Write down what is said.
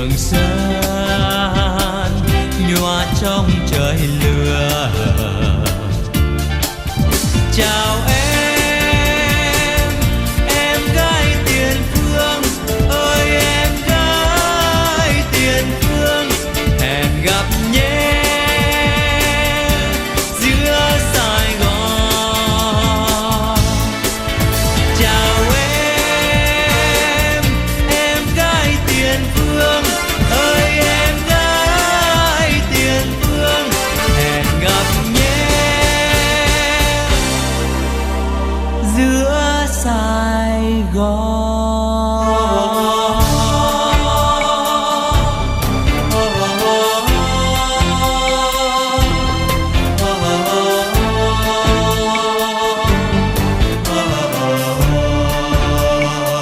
Trường Sơn nhòa trong trời lửa. Chào em gái Tiền Phương ơi, em gái Tiền Phương, hẹn gặp nhé giữa Sài Gòn. Chào em gái Tiền Phương ơi, em gái Tiền Phương, hẹn gặp nhé giữa Sài Gòn.